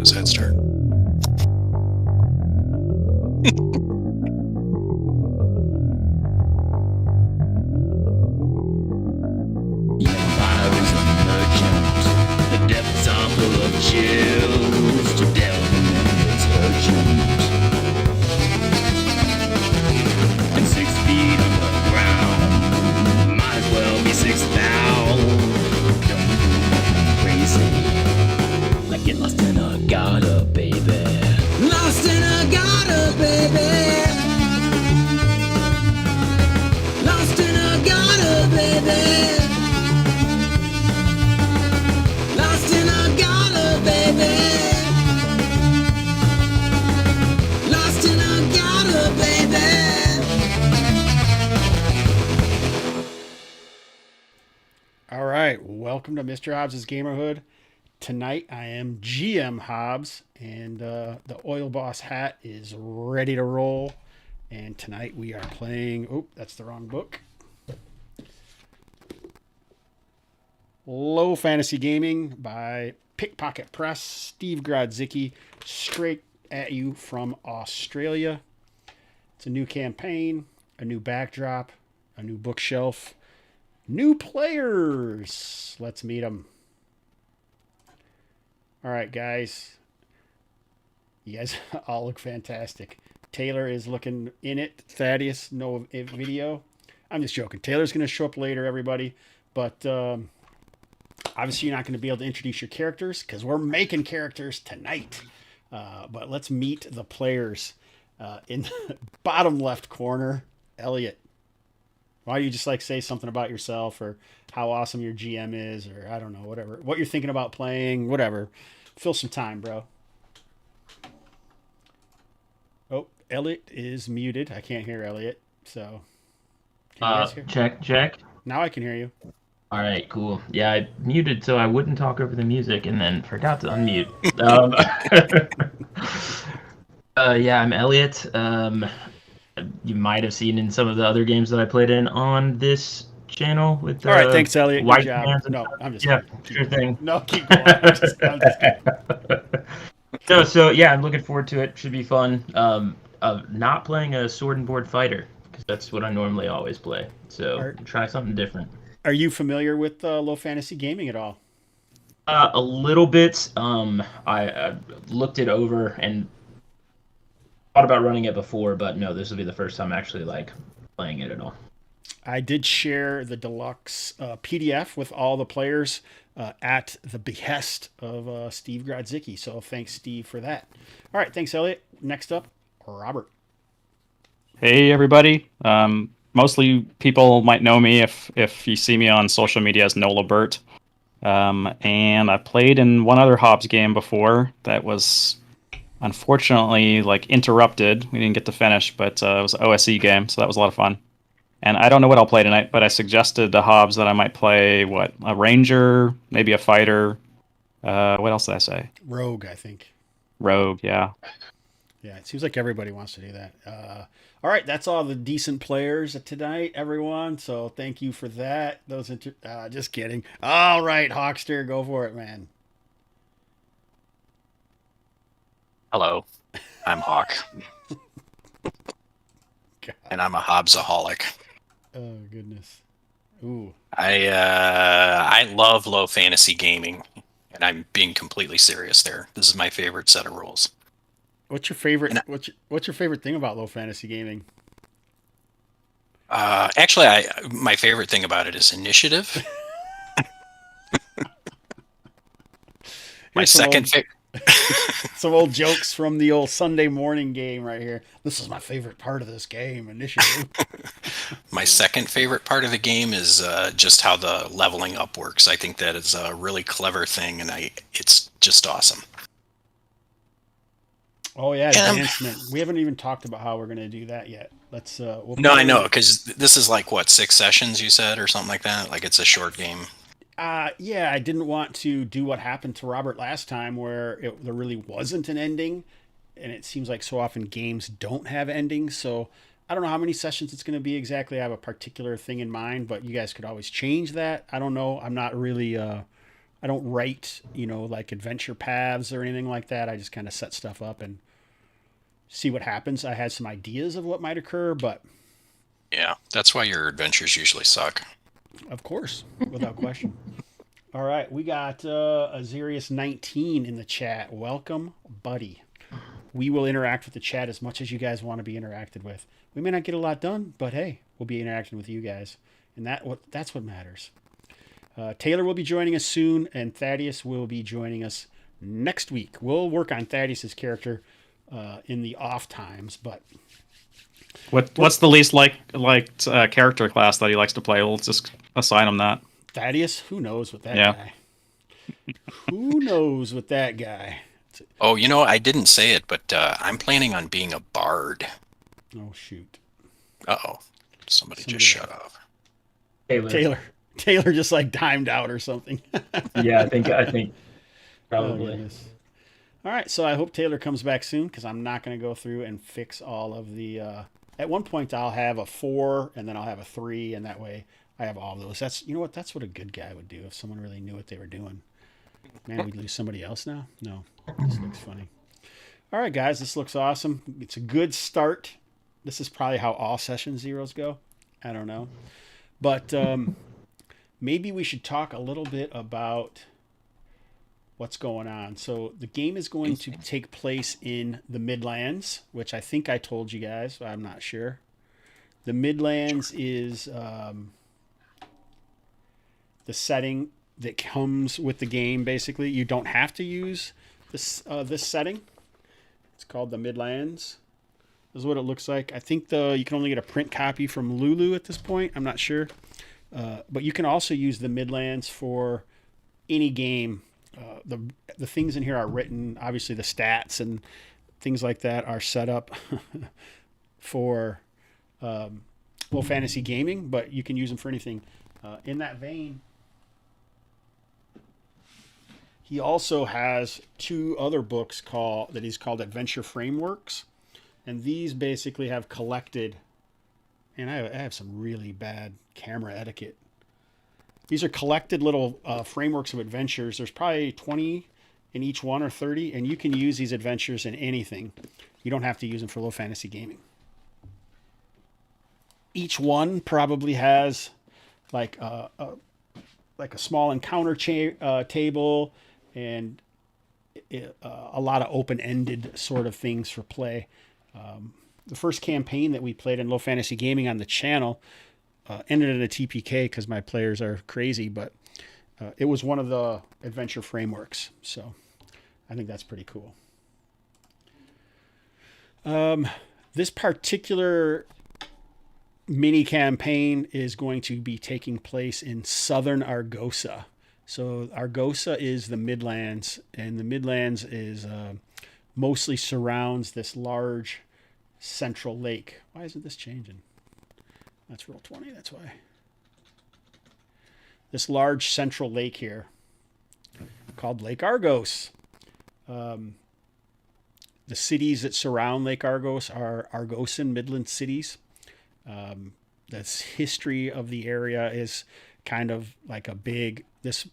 Sad start. Empire is emergent. The depths are full of chills. To delve in them is urgent. And 6 feet underground might as well be 6,000. Don't go crazy. Like get lost in a gutter, baby. Lost in a gutter, baby. Lost in a gutter, baby. Lost in a gutter, baby. Lost in a gutter, baby. All right, welcome to Mr. Hobbs' Gamerhood. Tonight I am GM Hobbs, and the Oil Boss hat is ready to roll. And tonight we are playing. Oh, that's the wrong book. Low Fantasy Gaming by Pickpocket Press. Steve Grodzicki, straight at you from Australia. It's a new campaign, a new backdrop, a new bookshelf, new players. Let's meet them. All right, guys. You guys all look fantastic. Taylor is looking in it. Thaddeus, no video. I'm just joking. Taylor's going to show up later, everybody. But obviously, you're not going to be able to introduce your characters because we're making characters tonight. But let's meet the players. In the bottom left corner, Elliot. Why don't you just like say something about yourself or how awesome your GM is, or I don't know, whatever. What you're thinking about playing, whatever. Fill some time, bro. Oh, Elliot is muted. I can't hear Elliot. So, can you guys hear? Check. Now I can hear you. All right, cool. Yeah, I muted so I wouldn't talk over the music and then forgot to unmute. Yeah, I'm Elliot. You might have seen in some of the other games that I played in on this channel with All right, thanks, Elliot. white Good job. hands and No, stuff. I'm just Yeah, kidding. sure thing. No, keep going. I'm just kidding. So yeah, I'm looking forward to it. Should be fun. Not playing a sword and board fighter because that's what I normally always play. So try something different. Are you familiar with low fantasy gaming at all? A little bit. I looked it over and thought about running it before, but no, this will be the first time actually like playing it at all. I did share the deluxe PDF with all the players at the behest of Steve Grodzicki. So thanks, Steve, for that. All right, thanks, Elliot. Next up, Robert. Hey, everybody. Mostly people might know me if you see me on social media as Nola Burt. And I played in one other Hobbs game before that was unfortunately like interrupted. We didn't get to finish, but it was an OSE game, so that was a lot of fun. And I don't know what I'll play tonight, but I suggested to Hobbs that I might play a ranger, maybe a fighter. What else did I say? Rogue, I think. Rogue, yeah. Yeah, it seems like everybody wants to do that. All right, that's all the decent players tonight, everyone. So thank you for that. Just kidding. All right, Hawkster, go for it, man. Hello, I'm Hawk, and I'm a Hobbsaholic. Oh goodness. Ooh. I love low fantasy gaming, and I'm being completely serious there. This is my favorite set of rules. What's your favorite? What's your favorite thing about low fantasy gaming? Actually, my favorite thing about it is initiative. My second favorite. Some old jokes from the old Sunday morning game right here. This is my favorite part of this game, initiative. My second favorite part of the game is just how the leveling up works. I think that is a really clever thing, and it's just awesome. Oh yeah, advancement. We haven't even talked about how we're going to do that yet. Let's. No, I know, because this is like what, 6 sessions you said, or something like that. Like it's a short game. Yeah, I didn't want to do what happened to Robert last time, where there really wasn't an ending, and it seems like so often games don't have endings. So I don't know how many sessions it's going to be exactly. I have a particular thing in mind, but you guys could always change that. I don't know. I'm not really I don't write, like adventure paths or anything like that. I just kind of set stuff up and see what happens. I had some ideas of what might occur, but Yeah, that's why your adventures usually suck. of course, without question. All right, we got Azerius19 in the chat. Welcome, buddy. We will interact with the chat as much as you guys want to be interacted with. We may not get a lot done, but hey, we'll be interacting with you guys, and that's what matters. Taylor will be joining us soon, and Thaddeus will be joining us next week. We'll work on Thaddeus's character in the off times, but What's the least liked character class that he likes to play? We'll just assign him that. Thaddeus, who knows with that Yeah. guy? Who knows with that guy? Oh, I didn't say it, but I'm planning on being a bard. Oh shoot! Uh-oh. Somebody Somebody just shut off. Taylor just like timed out or something. Yeah, I think Oh, probably. goodness. All right, so I hope Taylor comes back soon because I'm not going to go through and fix all of the. At one point, I'll have a 4, and then I'll have a 3, and that way I have all of those. That's That's what a good guy would do if someone really knew what they were doing. Man, we'd lose somebody else now. No, this looks funny. All right, guys, this looks awesome. It's a good start. This is probably how all session zeros go. I don't know, but maybe we should talk a little bit about what's going on. So the game is going to take place in the Midlands, which I think I told you guys, but I'm not sure. The Midlands is the setting that comes with the game. Basically, you don't have to use this setting. It's called the Midlands. This is what it looks like. I think you can only get a print copy from Lulu at this point. I'm not sure. But you can also use the Midlands for any game. The things in here are written. Obviously, the stats and things like that are set up for fantasy gaming, but you can use them for anything. In that vein, he also has 2 other books that he's called Adventure Frameworks, and these basically have collected. And I have some really bad camera etiquette. These are collected little frameworks of adventures. There's probably 20 in each one or 30, and you can use these adventures in anything. You don't have to use them for low fantasy gaming. Each one probably has like a small encounter table and a lot of open-ended sort of things for play. The first campaign that we played in low fantasy gaming on the channel ended in a TPK because my players are crazy, but it was one of the adventure frameworks. So I think that's pretty cool. This particular mini campaign is going to be taking place in southern Argosa. So Argosa is the Midlands, and the Midlands is mostly surrounds this large central lake. Why isn't this changing? That's roll 20, that's why. This large central lake here called Lake Argos. The cities that surround Lake Argos are Argosan Midland cities. The history of the area is kind of like this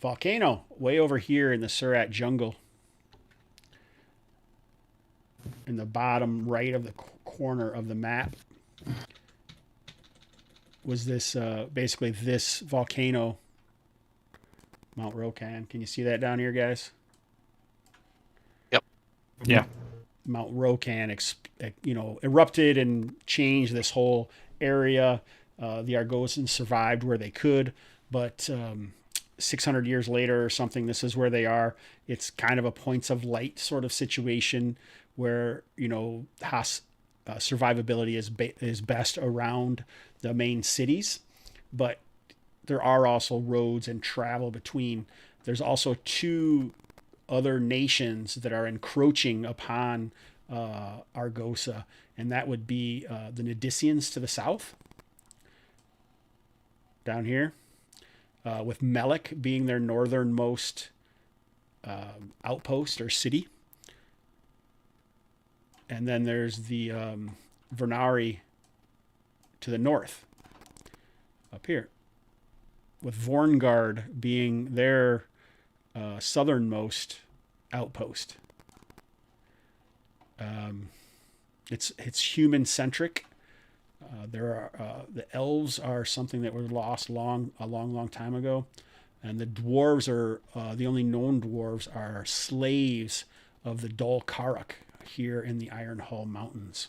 volcano way over here in the Surat jungle. In the bottom right of the corner of the map was this basically this volcano, Mount Rokan. Can you see that down here, guys? Yep. Yeah. Mount Rokan, erupted and changed this whole area. The Argosans survived where they could, but 600 years later or something, this is where they are. It's kind of a points of light sort of situation where, survivability is best around the main cities, but there are also roads and travel between. There's also 2 other nations that are encroaching upon Argosa, and that would be the Nadicians to the south, down here, with Malek being their northernmost outpost or city. And then there's the Vernari to the north. up here, with Vorngard being their southernmost outpost. It's human centric. The elves are something that were lost a long time ago, and the dwarves are the only known dwarves are slaves of the Dol Karak here in the Iron Hall Mountains.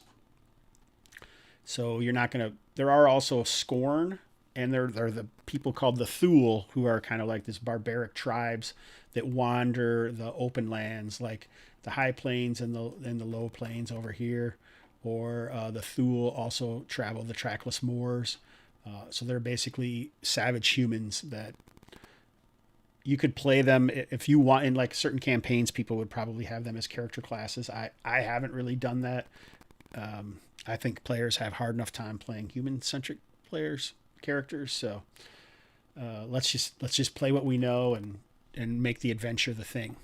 So you're not gonna. There are also Scorn, and they're the people called the Thule, who are kind of like this barbaric tribes that wander the open lands, like the high plains and the low plains over here. Or the Thule also travel the trackless moors. So they're basically savage humans that you could play them if you want. In like certain campaigns, people would probably have them as character classes. I haven't really done that. I think players have hard enough time playing human-centric characters. So let's just play what we know and make the adventure the thing.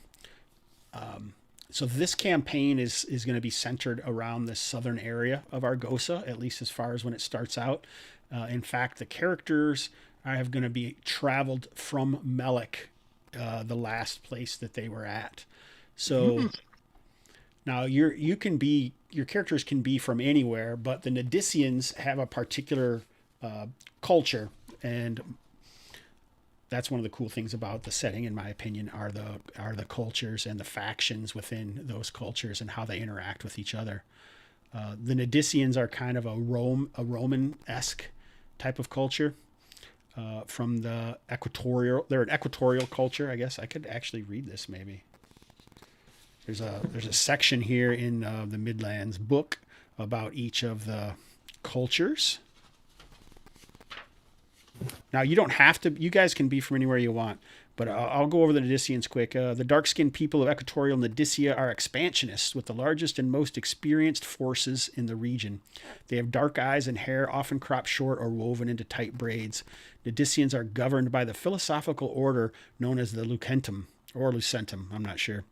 So this campaign is going to be centered around the southern area of Argosa, at least as far as when it starts out. In fact, the characters are going to be traveled from Malek, the last place that they were at. So now your characters can be from anywhere, but the Nadicians have a particular culture, and that's one of the cool things about the setting, in my opinion, are the cultures and the factions within those cultures and how they interact with each other. The Nadicians are kind of a Roman-esque type of culture from the equatorial. They're an equatorial culture, I guess. I could actually read this maybe. There's a section here in the Midlands book about each of the cultures. Now, you don't have to. You guys can be from anywhere you want, but I'll go over the Nadicians quick. The dark-skinned people of equatorial Nadicia are expansionists with the largest and most experienced forces in the region. They have dark eyes and hair, often cropped short or woven into tight braids. Nadicians are governed by the philosophical order known as the Lucentum, or Lucentum. I'm not sure.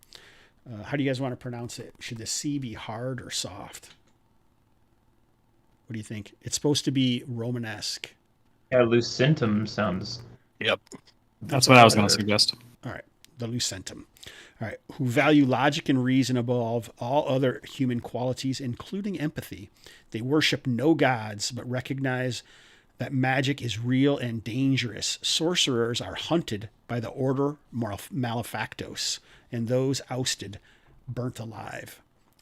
How do you guys want to pronounce it? Should the C be hard or soft? What do you think? It's supposed to be Romanesque. Yeah, Lucentum sounds. Yep. That's what I was going to suggest. All right, the Lucentum. All right, who value logic and reason above all other human qualities, including empathy. They worship no gods, but recognize that magic is real and dangerous. Sorcerers are hunted by the Order Malefactos, and those ousted, burnt alive.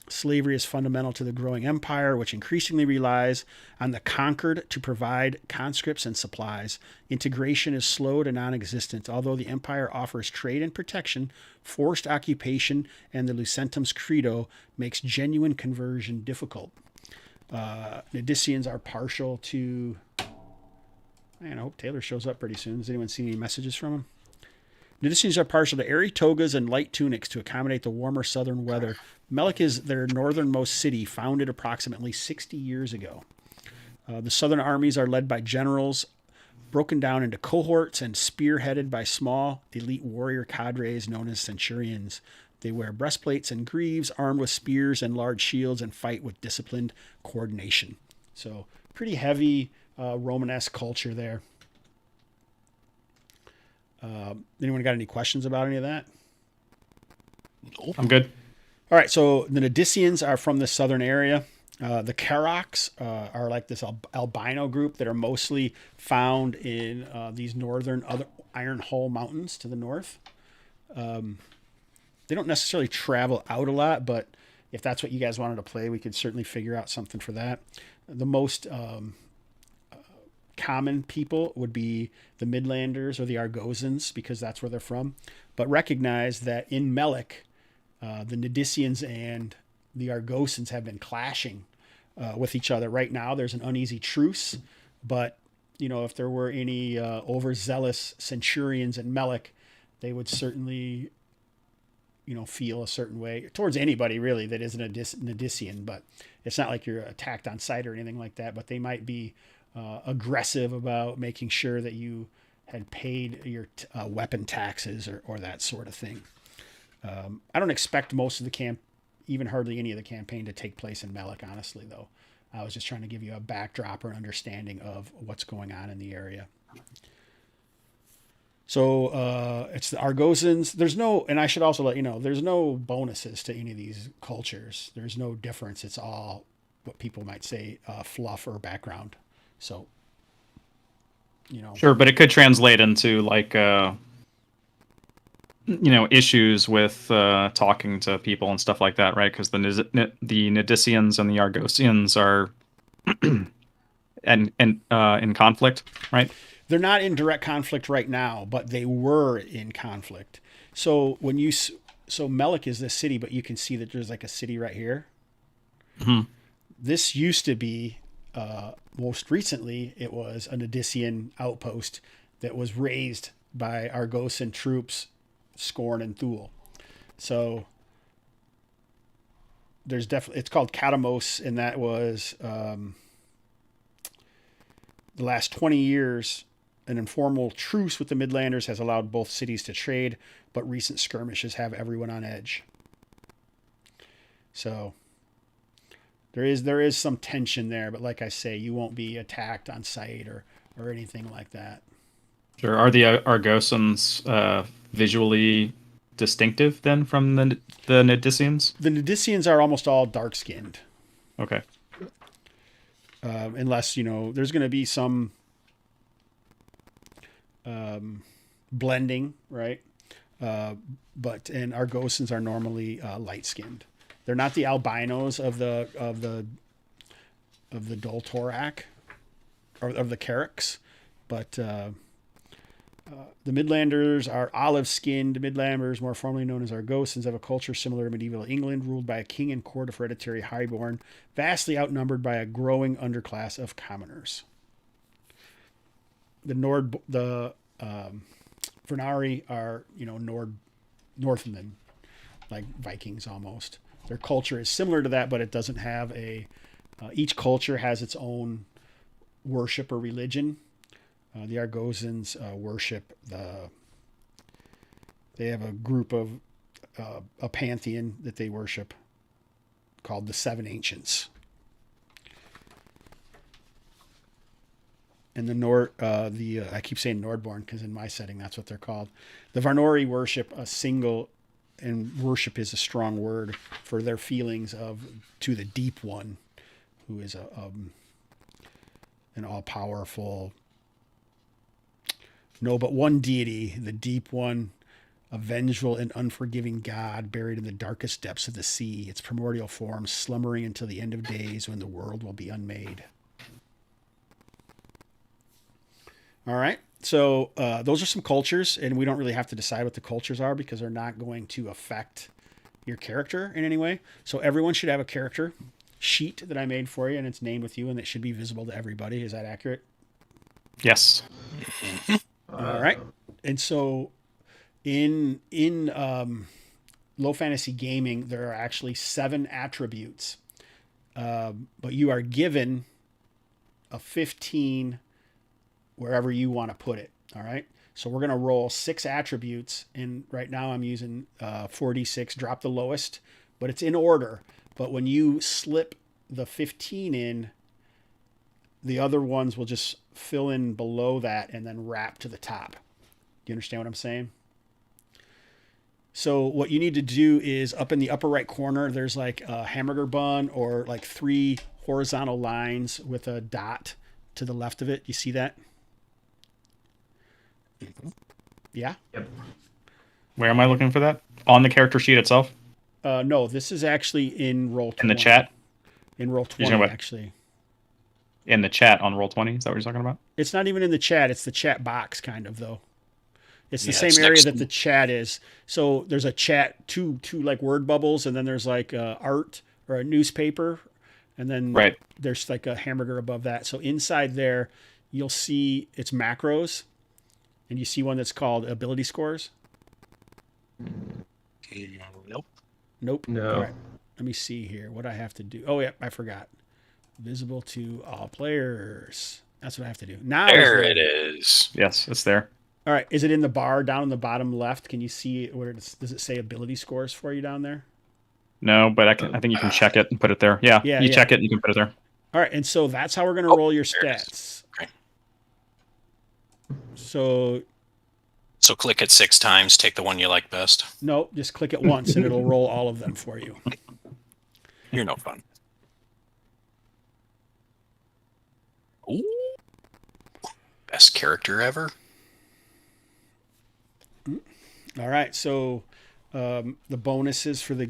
Slavery is fundamental to the growing empire, which increasingly relies on the conquered to provide conscripts and supplies. Integration is slow to non-existent. Although the empire offers trade and protection, forced occupation and the Lucentum's credo makes genuine conversion difficult. Nadicians are partial to... Man, I hope Taylor shows up pretty soon. Has anyone seen any messages from him? Nadicians are partial to airy togas and light tunics to accommodate the warmer southern weather. Malek is their northernmost city, founded approximately 60 years ago. The southern armies are led by generals, broken down into cohorts and spearheaded by small, elite warrior cadres known as centurions. They wear breastplates and greaves, armed with spears and large shields, and fight with disciplined coordination. So, pretty heavy Romanesque culture there. Anyone got any questions about any of that? Nope. I'm good. All right, so the Nadicians are from the southern area. The Karaks are like this albino group that are mostly found in these northern other Iron Hall Mountains to the north. They don't necessarily travel out a lot, but if that's what you guys wanted to play, we could certainly figure out something for that. The most common people would be the Midlanders or the Argosans, because that's where they're from. But recognize that in Malek, the Nadicians and the Argosans have been clashing with each other. Right now, there's an uneasy truce, but if there were any overzealous centurions in Malek, they would certainly, feel a certain way towards anybody really that isn't a Nadician. But it's not like you're attacked on sight or anything like that. But they might be aggressive about making sure that you had paid your weapon taxes or that sort of thing. I don't expect most of the even hardly any of the campaign to take place in Malek, honestly, though. I was just trying to give you a backdrop or an understanding of what's going on in the area. So it's the Argosans. There's no, and I should also let you know, there's no bonuses to any of these cultures. There's no difference. It's all what people might say fluff or background. So, Sure, but it could translate into like issues with talking to people and stuff like that, right? Because the Nidicians and the Argosians are in conflict, right? They're not in direct conflict right now, but they were in conflict. So so Malek is this city, but you can see that there's like a city right here. Mm-hmm. This used to be, most recently, it was a Nidician outpost that was raised by Argosan troops, Scorn and Thule. So there's definitely, it's called Katamos, and that was the last 20 years. An informal truce with the Midlanders has allowed both cities to trade, but recent skirmishes have everyone on edge. So there is some tension there, but like I say, you won't be attacked on sight or anything like that. Sure. Are the Argosans visually distinctive then from the Nidicians? The Nidicians are almost all dark-skinned. Okay. Unless, there's going to be some blending, right? But Argosans are normally light-skinned. They're not the albinos of the Doltorak or of the Carricks, but the Midlanders are olive-skinned. Midlanders, more formally known as Argosans, have a culture similar to medieval England, ruled by a king and court of hereditary highborn, vastly outnumbered by a growing underclass of commoners. The Vernari are, Northmen, like Vikings almost. Their culture is similar to that, but it doesn't have each culture has its own worship or religion. The Argosans worship they have a group of, a pantheon that they worship called the Seven Ancients. And I keep saying Nordborn because in my setting, that's what they're called. The Varnori worship a single, and worship is a strong word for their feelings to the Deep One, who is an all-powerful, but one deity, the Deep One, a vengeful and unforgiving God buried in the darkest depths of the sea, its primordial form slumbering until the end of days when the world will be unmade. All right. So those are some cultures, and we don't really have to decide what the cultures are because they're not going to affect your character in any way. So everyone should have a character sheet that I made for you, and it's named with you, and it should be visible to everybody. Is that accurate? Yes. All right. And so in low fantasy gaming, there are actually 7 attributes, but you are given a 15 wherever you want to put it. All right. So we're going to roll 6 attributes. And right now I'm using 4d6, drop the lowest, but it's in order. But when you slip the 15 in, the other ones will just fill in below that and then wrap to the top. Do you understand what I'm saying? So what you need to do is up in the upper right corner, there's like a hamburger bun or like 3 horizontal lines with a dot to the left of it. You see that? Yeah. Yep. Where am I looking for that? On the character sheet itself? No, this is actually in roll 20. In the chat? In roll 20, actually. In the chat on Roll20? Is that what you're talking about? It's not even in the chat. It's the chat box, kind of, though. It's the Yeah, same it's area next that to- the chat is. So there's a chat, two like word bubbles, and then there's like art or a newspaper, and then Right. there's like a hamburger above that. So inside there, you'll see it's macros, and you see one that's called ability scores. Nope. Nope. No. All right. Let me see here. What I have to do. Oh, yeah, I forgot. Visible to all players. That's what I have to do. Now There it is. Yes, it's there. All right. Is it in the bar down in the bottom left? Can you see where does it say ability scores for you down there? No, but I think you can check it and put it there. Yeah, Yeah, you yeah. check it and you can put it there. All right, and so that's how we're going to roll your there it is. stats. Okay. So So click it 6 times, take the one you like best. no, just click it once and it'll roll all of them for you. You're no fun. Ooh. Best character ever. All right, so the bonuses for the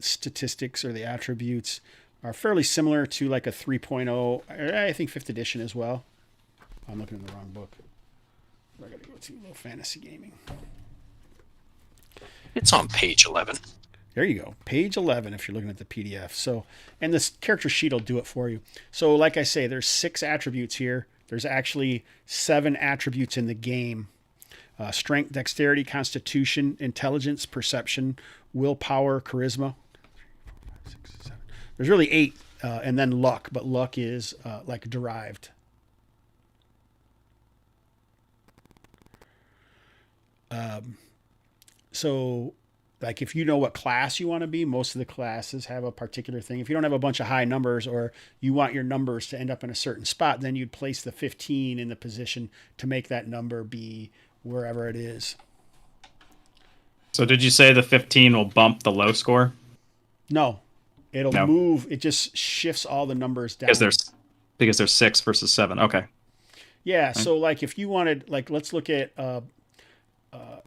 statistics or the attributes are fairly similar to like a 3.0, I think 5th edition as well. I'm looking in the wrong book. I got to go to Low Fantasy Gaming. It's on page 11. There you go. Page 11 if you're looking at the PDF. So, and this character sheet will do it for you. So like I say, there's 6 attributes here. There's actually 7 attributes in the game. Strength, dexterity, constitution, intelligence, perception, willpower, charisma. There's really 8, and then luck, but luck is like derived. So like if you know what class you want to be, most of the classes have a particular thing. If you don't have a bunch of high numbers or you want your numbers to end up in a certain spot, then you'd place the 15 in the position to make that number be wherever it is. So did you say the 15 will bump the low score? No, it'll No. move. It just shifts all the numbers down. Because there's 6 versus 7. Okay. Yeah. So like if you wanted, like, let's look at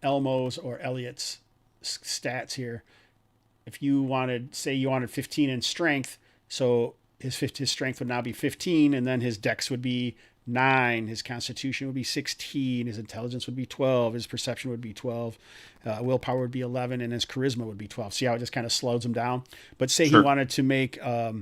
Elmo's or Elliot's stats here. If you wanted, say you wanted 15 in strength, so his strength would now be 15, and then his dex would be 9, his constitution would be 16, his intelligence would be 12, his perception would be 12, willpower would be 11, and his charisma would be 12. See how it just kind of slows him down? But say Sure. he wanted to make a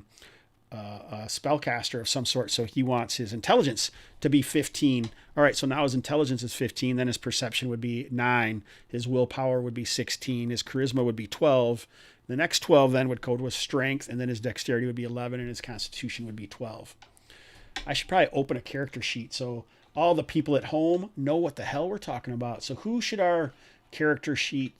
spellcaster of some sort, so he wants his intelligence to be 15. All right, so now his intelligence is 15, then his perception would be 9, his willpower would be 16, his charisma would be 12. The next 12 then would go to his strength, and then his dexterity would be 11, and his constitution would be 12. I should probably open a character sheet so all the people at home know what the hell we're talking about. So who should our character sheet